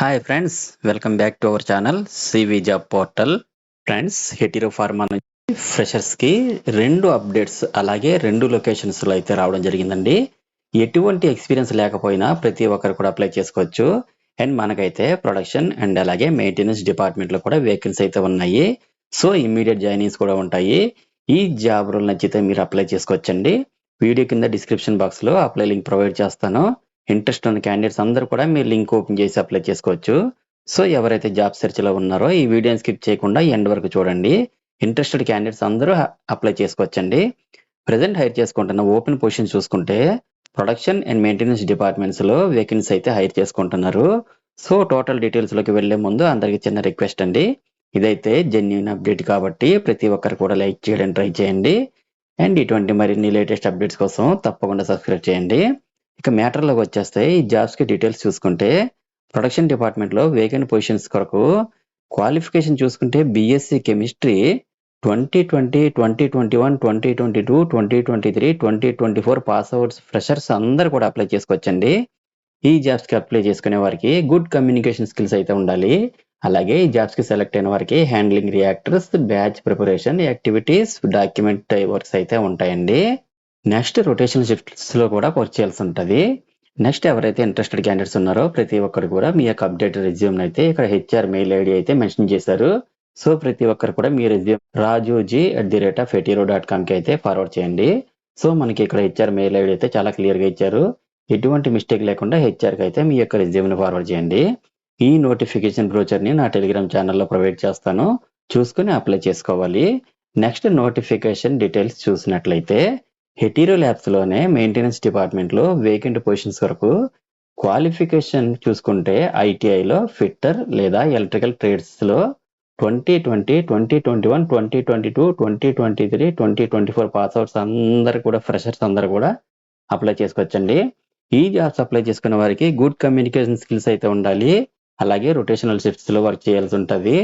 Hi friends, welcome back to our channel CV job portal. Friends, Hetero pharma నుంచి ఫ్రెషర్స్కి 2 updates అలాగే 2 లొకేషన్స్లో అయితే రావడం జరిగిందండి. ఎటువంటి ఎక్స్పీరియన్స్ లేకపోయినా ప్రతి ఒక్కరు కూడా అప్లై చేసుకోవచ్చు. అండ్ మనకైతే ప్రొడక్షన్ అండ్ అలాగే మెయింటెనెన్స్ డిపార్ట్మెంట్లో కూడా వేకెన్సీ అయితే ఉన్నాయి. సో ఇమ్మీడియట్ జాయినింగ్స్ కూడా ఉంటాయి. ఈ జాబ్ రోల్ నచ్చితే మీరు అప్లై చేసుకోవచ్చండి. వీడియో కింద డిస్క్రిప్షన్ బాక్స్లో అప్లై లింక్ ప్రొవైడ్ చేస్తాను. ఇంట్రెస్ట్ ఉన్న క్యాండిడేట్స్ అందరూ కూడా మీరు లింక్ ఓపెన్ చేసి అప్లై చేసుకోవచ్చు. సో ఎవరైతే జాబ్ సెర్చ్లో ఉన్నారో ఈ వీడియోని స్కిప్ చేయకుండా ఎండ్ వరకు చూడండి. ఇంట్రెస్టెడ్ క్యాండిడేట్స్ అందరూ అప్లై చేసుకోవచ్చండి. ప్రజెంట్ హైర్ చేసుకుంటున్న ఓపెన్ పొజిషన్ చూసుకుంటే ప్రొడక్షన్ అండ్ మెయింటెనెన్స్ డిపార్ట్మెంట్స్లో వేకెన్సీ అయితే హైర్ చేసుకుంటున్నారు. సో టోటల్ డీటెయిల్స్లోకి వెళ్లే ముందు అందరికి చిన్న రిక్వెస్ట్ అండి. ఇదైతే జెన్యూన్ అప్డేట్ కాబట్టి ప్రతి ఒక్కరు కూడా లైక్ చేయడానికి ట్రై చేయండి. అండ్ ఇటువంటి మరిన్ని లేటెస్ట్ అప్డేట్స్ కోసం తప్పకుండా సబ్స్క్రైబ్ చేయండి. ఇక మ్యాటర్లోకి వచ్చేస్తే ఈ జాబ్స్కి డీటెయిల్స్ చూసుకుంటే ప్రొడక్షన్ డిపార్ట్మెంట్లో వేకెంట్ పొజిషన్స్ కొరకు క్వాలిఫికేషన్ చూసుకుంటే BSc chemistry 2020, 2021, 2022, 2023, 2024 pass outs freshers అందరు కూడా అప్లై చేసుకోవచ్చండి. ఈ జాబ్స్కి అప్లై చేసుకునే వారికి గుడ్ కమ్యూనికేషన్ స్కిల్స్ అయితే ఉండాలి. అలాగే ఈ జాబ్స్కి సెలెక్ట్ అయిన వారికి handling reactors, batch preparation, activities, document works అయితే ఉంటాయండి. నెక్స్ట్ రొటేషన్ షిఫ్ట్స్లో కూడా వర్క్ చేయాల్సి ఉంటుంది. నెక్స్ట్ ఎవరైతే ఇంట్రెస్టెడ్ క్యాండిడేట్స్ ఉన్నారో ప్రతి ఒక్కరు కూడా మీ యొక్క అప్డేటెడ్ రెజ్యూమ్ అయితే ఇక్కడ హెచ్ఆర్ మెయిల్ ఐడి అయితే మెన్షన్ చేశారు. సో ప్రతి ఒక్కరు కూడా మీ రెజ్యూమ్ rajuji@hetero.com అయితే ఫార్వర్డ్ చేయండి. సో మనకి ఇక్కడ హెచ్ఆర్ మెయిల్ ఐడి అయితే చాలా క్లియర్గా ఇచ్చారు. ఎటువంటి మిస్టేక్ లేకుండా హెచ్ఆర్కి అయితే మీ యొక్క రెజ్యూమ్ని ఫార్వర్డ్ చేయండి. ఈ నోటిఫికేషన్ బ్రోచర్ని నా టెలిగ్రామ్ ఛానల్లో ప్రొవైడ్ చేస్తాను, చూసుకుని అప్లై చేసుకోవాలి. నెక్స్ట్ నోటిఫికేషన్ డీటెయిల్స్ చూసినట్లయితే హెటీరో ల్యాబ్స్లోనే మెయింటెనెన్స్ డిపార్ట్మెంట్లో వేకెంట్ పొజిషన్స్ వరకు క్వాలిఫికేషన్ చూసుకుంటే ఐటీఐలో ఫిట్టర్ లేదా ఎలక్ట్రికల్ ట్రేడ్స్లో 2020, 2021, 2022, 2023, 2024 పాస్ అవుట్స్ అందరు కూడా ఫ్రెషర్స్ అందరు కూడా అప్లై చేసుకోవచ్చండి. ఈ జాబ్స్ అప్లై చేసుకున్న వారికి గుడ్ కమ్యూనికేషన్ స్కిల్స్ అయితే ఉండాలి. అలాగే రొటేషనల్ షిఫ్ట్స్లో వర్క్ చేయాల్సి ఉంటుంది.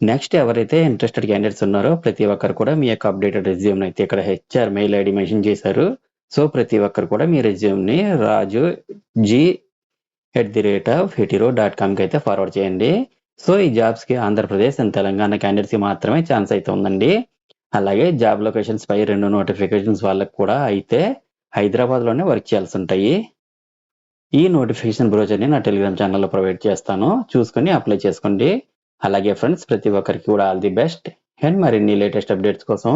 నెక్స్ట్ ఎవరైతే ఇంట్రెస్టెడ్ క్యాండిడేట్స్ ఉన్నారో ప్రతి ఒక్కరు కూడా మీ యొక్క అప్డేటెడ్ రెజ్యూమ్ అయితే ఇక్కడ హెచ్ఆర్ మెయిల్ ఐడి మెన్షన్ చేశారు. సో ప్రతి ఒక్కరు కూడా మీ రెజ్యూమ్ని rajuji@hetero.com అయితే ఫార్వర్డ్ చేయండి. సో ఈ జాబ్స్కి ఆంధ్రప్రదేశ్ అండ్ తెలంగాణ క్యాండిడేట్స్కి మాత్రమే ఛాన్స్ అయితే ఉందండి. అలాగే జాబ్ లొకేషన్స్ పై 2 నోటిఫికేషన్స్ వాళ్ళకి కూడా అయితే హైదరాబాద్లోనే వర్క్ చేయాల్సి ఉంటాయి. ఈ నోటిఫికేషన్ బ్రోచర్ని నా టెలిగ్రామ్ ఛానల్లో ప్రొవైడ్ చేస్తాను, చూసుకొని అప్లై చేసుకోండి. అలాగే ఫ్రెండ్స్, ప్రతి ఒక్కరికి కూడా ఆల్ ది బెస్ట్. అండ్ మరిన్ని లేటెస్ట్ అప్డేట్స్ కోసం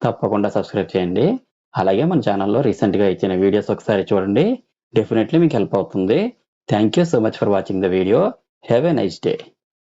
తప్పకుండా సబ్స్క్రైబ్ చేయండి. అలాగే మన ఛానల్లో రీసెంట్గా ఇచ్చిన వీడియోస్ ఒకసారి చూడండి, డెఫినెట్లీ మీకు హెల్ప్ అవుతుంది. Thank you so much for watching the video. Have a nice day.